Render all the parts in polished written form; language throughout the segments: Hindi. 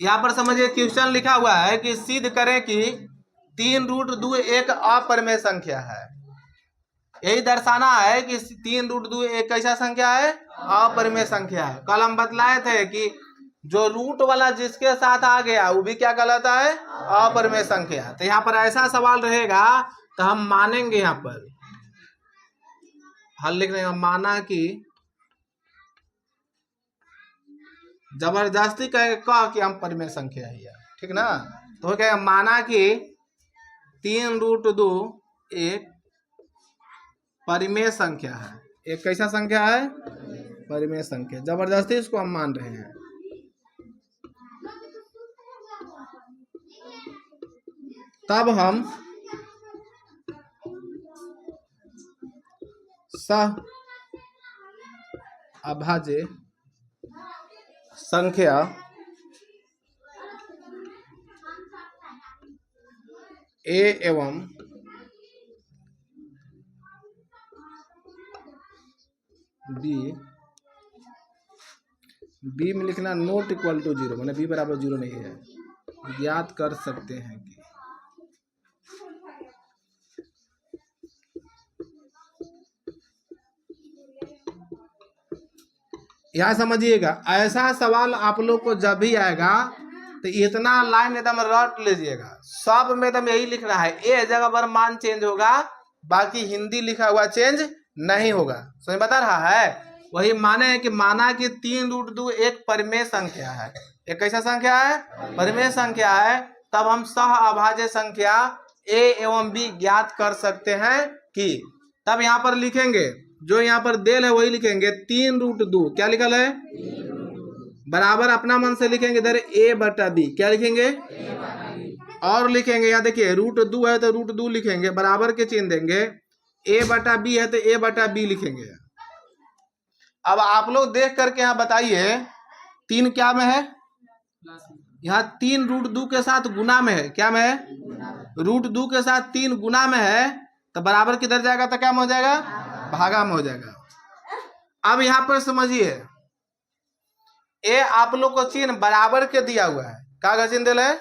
यहाँ पर समझिए क्वेश्चन लिखा हुआ है कि सिद्ध करें कि 3√2 एक अपरिमेय संख्या है। यही दर्शाना है कि 3√2 एक कैसा संख्या है, अपरिमेय संख्या है। कल हम बतलाए थे कि जो रूट वाला जिसके साथ आ गया वो भी क्या कहलाता है, अपरिमेय संख्या। तो यहाँ पर ऐसा सवाल रहेगा तो हम मानेंगे, यहाँ पर हल लिखने का माना कि जबरदस्ती कह कि हम परिमेय संख्या है, ठीक ना। तो क्या माना कि 3√2 एक परिमेय संख्या है। एक कैसा संख्या है, परिमेय संख्या। जबरदस्ती इसको हम मान रहे हैं। तब हम सह अभाज्य संख्या ए एवं बी में लिखना नॉट इक्वल टू 0, मैंने बी बराबर 0 नहीं है, ज्ञात कर सकते हैं कि यहाँ समझिएगा। ऐसा सवाल आप लोग को जब भी आएगा तो इतना लाइन एकदम रट लीजिएगा। सब में एकदम यही लिखना है, ए जगह पर मान चेंज होगा, बाकी हिंदी लिखा हुआ चेंज नहीं होगा। समझ बता रहा है। वही माने है कि माना कि 3√2 एक परिमेय संख्या है। एक कैसा संख्या है, परिमेय संख्या है। तब हम सह अभाज्य संख्या ए एवं बी ज्ञात कर सकते हैं कि, तब यहाँ पर लिखेंगे जो यहाँ पर देल है वही लिखेंगे। 3√2 क्या लिखल है, बराबर अपना मन से लिखेंगे इधर a/b। क्या लिखेंगे, और लिखेंगे यहाँ देखिए √2 है तो √2 लिखेंगे, बराबर के चिन्ह देंगे। a/b है तो a/b लिखेंगे। अब आप लोग देख करके यहाँ बताइए 3 क्या में है, यहाँ 3√2 के साथ गुना में है। क्या में है, √2 के साथ 3 गुना में है, तो बराबर किधर जाएगा, तो क्या में हो जाएगा, भागा में हो जाएगा। अब यहाँ पर समझिए ए आप लोग को चिन्ह बराबर के दिया हुआ है। क्या का चिन्ह दिया है,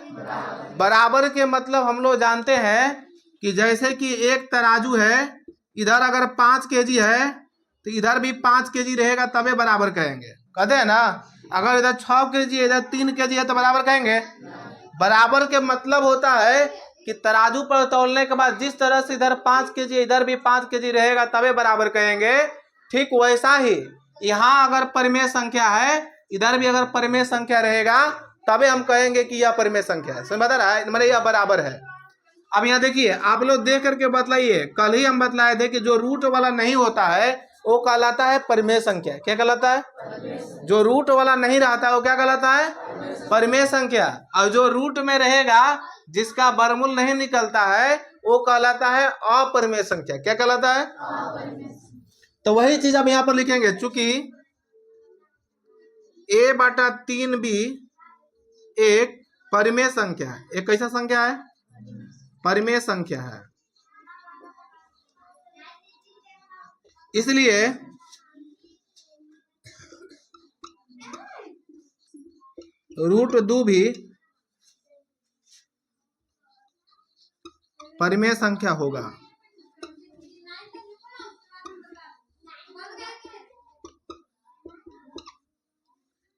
बराबर के। मतलब हम लोग जानते हैं कि जैसे कि एक तराजू है, इधर अगर 5 kg है तो इधर भी 5 kg रहेगा, तबे बराबर कहेंगे। कहते हैं ना, अगर इधर 6 kg है, इधर 3 kg है तो बराबर कहेंगे। बराबर के मतलब होता है कि तराजू पर तौलने के बाद जिस तरह से इधर 5 kg इधर भी 5 kg रहेगा, तबे बराबर कहेंगे। ठीक वैसा ही यहाँ अगर परिमेय संख्या है, इधर भी अगर परिमेय संख्या रहेगा, तबे हम कहेंगे कि यह परिमेय संख्या है। समझ बता रहा है, मतलब यह बराबर है। अब यहाँ देखिए आप लोग देख करके बतलाइए। कल ही हम बतलाए थे कि जो रूट वाला नहीं होता है वो कहलाता है परिमेय संख्या। क्या कहलाता है, जो रूट वाला नहीं रहता है वो क्या कहलाता है, परिमेय संख्या। और जो रूट में रहेगा, जिसका वर्गमूल नहीं निकलता है, वो कहलाता है अपरिमेय संख्या। क्या कहलाता है, तो वही चीज अब यहाँ पर लिखेंगे। चूंकि a/3b एक परिमेय संख्या है। एक कैसा संख्या है, परिमेय संख्या है। इसलिए √2 भी परिमेय संख्या होगा।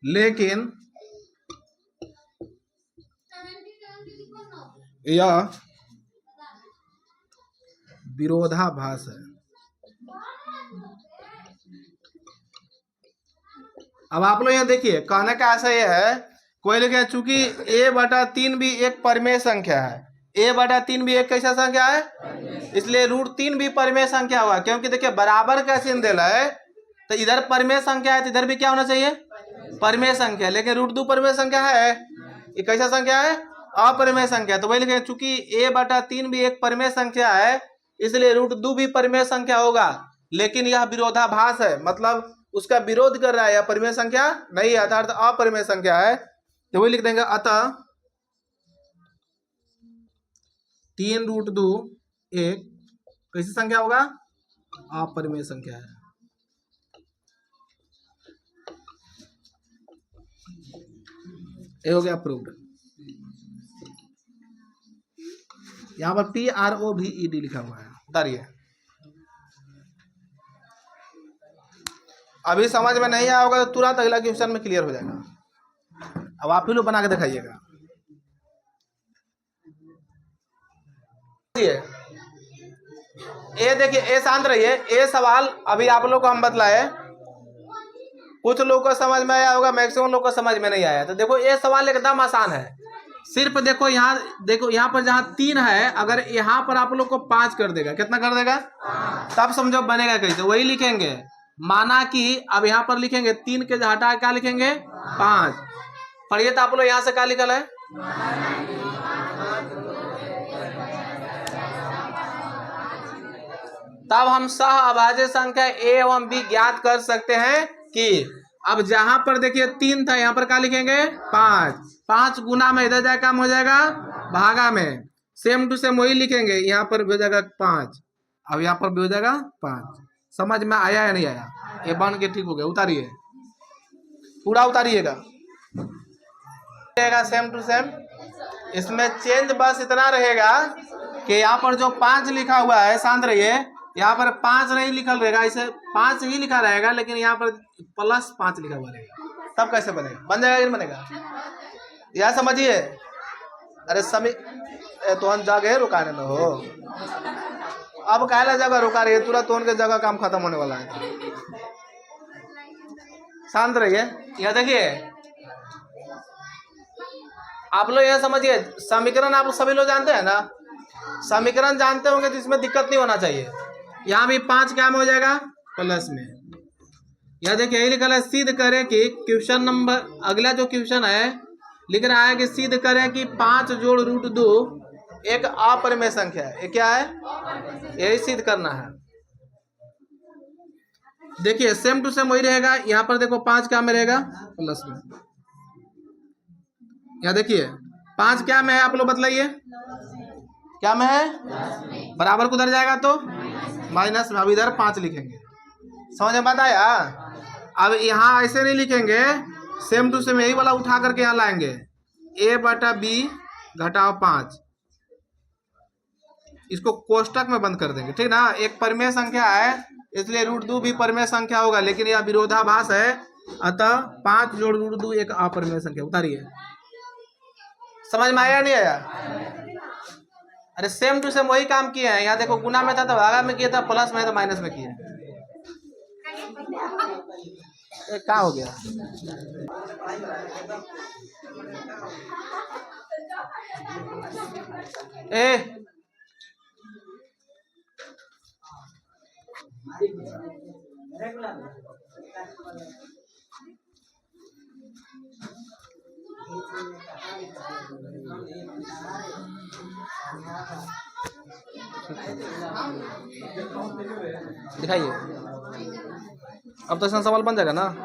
लेकिन यह विरोधाभास है। अब आप लोग यहाँ देखिए, कहने का ऐसा यह है, कोई लिखे चूंकि a/3 भी एक परिमेय संख्या है। a/3 भी एक कैसा संख्या है, इसलिए √3 भी परिमेय संख्या हुआ। क्योंकि देखिए बराबर का चिन्ह दिला है, तो इधर परिमेय संख्या है तो इधर भी क्या होना चाहिए, परिमेय संख्या। लेकिन √2 परिमेय संख्या है, ये कैसा संख्या है, अपरिमेय संख्या। तो वही लिखे चूंकि a/3 भी एक परिमेय संख्या है, इसलिए √2 भी परिमेय संख्या होगा। लेकिन यह विरोधाभास है, मतलब उसका विरोध कर रहा है, यह परिमेय संख्या नहीं है, अर्थात अपरिमेय संख्या है। तो वही लिख देंगे, अतः 3√2 एक कैसी संख्या होगा, अपरिमेय संख्या है। ये हो गया प्रूव्ड। यहाँ पर PROVED लिखा हुआ है, उतारिए। अभी समझ में नहीं आया होगा तो तुरंत अगला क्वेश्चन में क्लियर हो जाएगा। अब आप ही लोग बना के दिखाइएगा। ये देखिए, ए शांत रहिए। ये सवाल अभी आप लोग को हम बतलाए, कुछ लोगों को समझ में आया होगा, मैक्सिमम लोग को समझ में नहीं आया। तो देखो ये सवाल एकदम आसान है। सिर्फ देखो यहाँ, देखो यहाँ पर जहाँ 3 है, अगर यहाँ पर आप लोग को 5 कर देगा, कितना कर देगा, तब समझो बनेगा कैसे। वही लिखेंगे, माना कि अब यहाँ पर लिखेंगे 3 के हटा क्या लिखेंगे 5। पढ़िए तो आप लोग यहाँ से क्या लिखल है, तब हम सह अभाज्य संख्या A एवं B ज्ञात कर सकते हैं कि अब जहां पर देखिए 3 था, यहाँ पर क्या लिखेंगे 5। 5 गुना में इधर जाकर कम हो जाएगा भागा में, सेम टू सेम वही लिखेंगे, यहाँ पर भी हो जाएगा 5, अब यहाँ पर भी हो जाएगा 5। समझ में आया या नहीं आया? ये बन के ठीक हो गया। उतारिए, पूरा उतारिएगा, सेम टू सेम। इसमें चेंज बस इतना रहेगा कि यहाँ पर जो 5 लिखा हुआ है, शांत रहिए, यहाँ पर 5 नहीं लिखल रहेगा, इसे 5 ही लिखा रहेगा, लेकिन यहाँ पर +5 लिखा हुआ रहेगा। तब कैसे बनेगा? बन जाएगा कि नहीं बनेगा? यह समझिए। अरे समी तो हम जगह रुकाने न हो, अब कहला जगह रुका रही है, तुरंत तो उनके जगह काम खत्म होने वाला है। शांत रहिए। यह देखिए, आप लोग यह समझिए, समीकरण आप सभी लोग जानते हैं ना, समीकरण जानते होंगे तो इसमें दिक्कत नहीं होना चाहिए। यहाँ भी 5 क्या में हो जाएगा प्लस में। यह देखिए, यही लिखा है, सिद्ध करें कि क्वेश्चन नंबर, अगला जो क्वेश्चन है लिख रहा है कि सिद्ध करें कि 5 जोड़ √2 एक अपरिमेय संख्या है। ये क्या है? यही सिद्ध करना है। देखिए सेम टू सेम वही रहेगा। यहाँ पर देखो 5 क्या में रहेगा प्लस में। यहाँ देखिए 5 क्या में है, आप लोग बतलाइए क्या में है? बराबर को उधर जाएगा तो माइनस में, अब इधर 5 लिखेंगे। समझ में बात आया? अब यहाँ ऐसे नहीं लिखेंगे, सेम टू सेम यही वाला उठा करके यहाँ लाएंगे, A/B घटाओ 5, इसको कोष्टक में बंद कर देंगे, ठीक ना। एक परिमेय संख्या है इसलिए √2 भी परिमेय संख्या होगा, लेकिन यह विरोधाभास है, अतः 5 जोड़ √2 एक अपरिमेय संख्या। उतारिए। समझ में आया नहीं आया? अरे सेम टू सेम वही काम किए हैं। यहाँ देखो गुना में था तो भागा में किया था, प्लस में तो माइनस में किया। क्या हो गया? ए दिखाइए। अब तो सवाल बन जाएगा ना।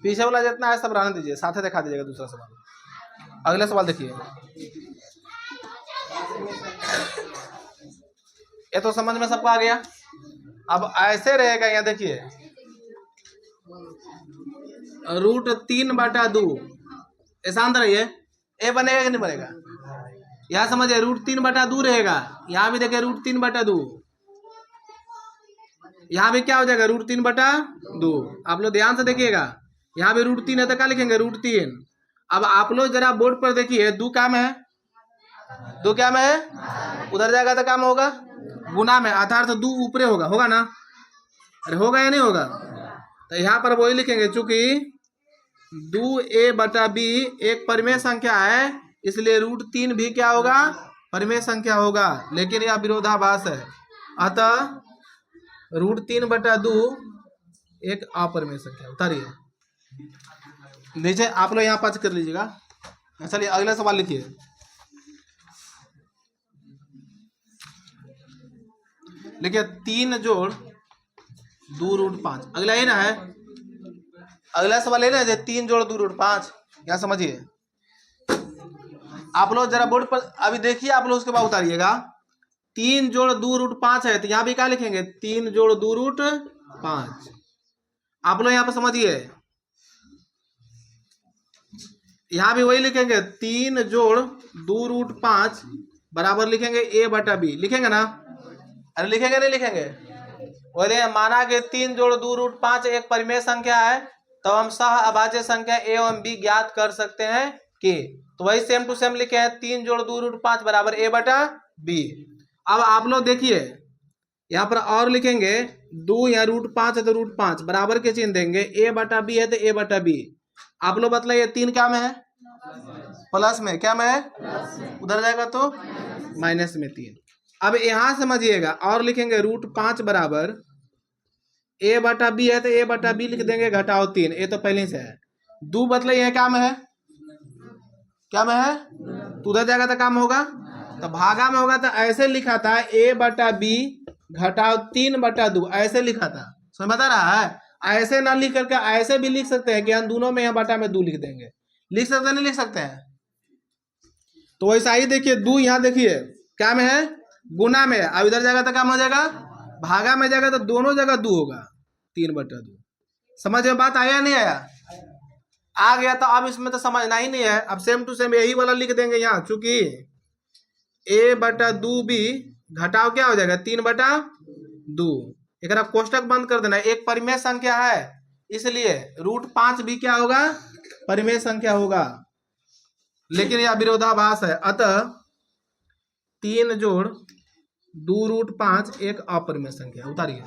पीछे वाला जितना है सब रहने दीजिए, साथ ही दिखा दीजिएगा दूसरा सवाल। अगला सवाल देखिए, ये तो समझ में सबको आ गया। अब ऐसे रहेगा, यहाँ देखिए √3/2, शांत रहिए। ए बनेगा कि नहीं बनेगा? यहाँ समझिए √3/2 रहेगा। यहाँ भी देखिए √3/2, यहाँ भी क्या हो जाएगा √3/2। आप लोग ध्यान से देखिएगा, यहाँ भी √3 है तो क्या लिखेंगे √3। अब आप लोग जरा बोर्ड पर देखिए, 2 क्या में है? 2 क्या में है? उधर जाएगा तो क्या में होगा? गुना में, अर्थात 2 ऊपरे होगा, होगा ना? अरे होगा या नहीं होगा? तो यहाँ पर वही लिखेंगे, चूंकि 2A/B एक परिमेय संख्या है, इसलिए √3 भी क्या होगा? परिमेय संख्या होगा, लेकिन यह विरोधाभास है, अतः √3/2 एक अपरिमेय संख्या। उतारिए नीचे। आप लोग यहाँ 5 कर लीजिएगा। चलिए अगला सवाल लिखिए। लिखिए 3 जोड़ 2 √5। अगला ये ना है, अगला सवाल है ना, जो 3 जोड़ 2 रूट 5, यहाँ समझिए आप लोग जरा बोर्ड पर अभी देखिए, आप लोग उसके बाद उतारिएगा। 3 जोड़ 2 रूट 5 है, तो यहाँ भी क्या लिखेंगे, 3 जोड़ 2 रूट 5। आप लोग यहाँ पर समझिए, यहाँ भी वही लिखेंगे, 3 जोड़ 2 रूट 5 बराबर लिखेंगे ए बटा बी, लिखेंगे ना? अरे लिखेंगे नहीं लिखेंगे? बोले माना कि 3 जोड़ 2 रूट 5 एक परिमेय संख्या है, तो हम सह अभाज्य संख्या ए एवं बी ज्ञात कर सकते हैं कि, तो वही सेम टू सेम लिखे हैं, 3 जोड़ 2 रूट 5 बराबर ए बटा बी। अब आप लोग देखिए यहाँ पर और लिखेंगे, 2 या रूट 5 है तो रूट 5 बराबर के चिन्ह देंगे, ए बटा बी है तो ए बटा बी। आप लोग बतलाइए 3 क्या में है, प्लस में, क्या में है, उधर जाएगा तो माइनस में 3। अब यहां समझिएगा और लिखेंगे रूट 5 बराबर ए बटा बी है तो ए बटा बी लिख देंगे, घटाओ 3, ए तो पहले से है। 2 बतलाइए क्या में है, क्या में है, तो उधर जाएगा तो काम होगा, तो भागा में होगा, तो ऐसे लिखा था ए बटा बी घटाओ 3 बटा 2, ऐसे लिखा था, समझ बता रहा है? ऐसे ना लिख करके ऐसे भी लिख सकते हैं कि हम दोनों में यहाँ बटा में 2 लिख देंगे, लिख सकते हैं नहीं लिख सकते हैं? तो वैसा ही देखिए 2 यहाँ देखिए क्या में है, गुना में है, अब इधर जाएगा तो काम हो जाएगा, भागा में जाएगा तो दोनों जगह 2 होगा, 3 बटा 2। समझ में बात आया नहीं आया? आ गया। तो अब इसमें तो समझना ही नहीं है, अब सेम टू सेम यही वाला लिख देंगे यहाँ, चूंकि ए बटा 2 बी घटाव क्या हो जाएगा, 3 बटा 2। एक कोष्टक बंद कर देना, एक परिमेय संख्या है इसलिए रूट 5 भी क्या होगा, परिमेय संख्या होगा, लेकिन यह विरोधाभास है, अतः 3 जोड़ 2 रूट 5 एक अपरिमेय संख्या। उतारिए।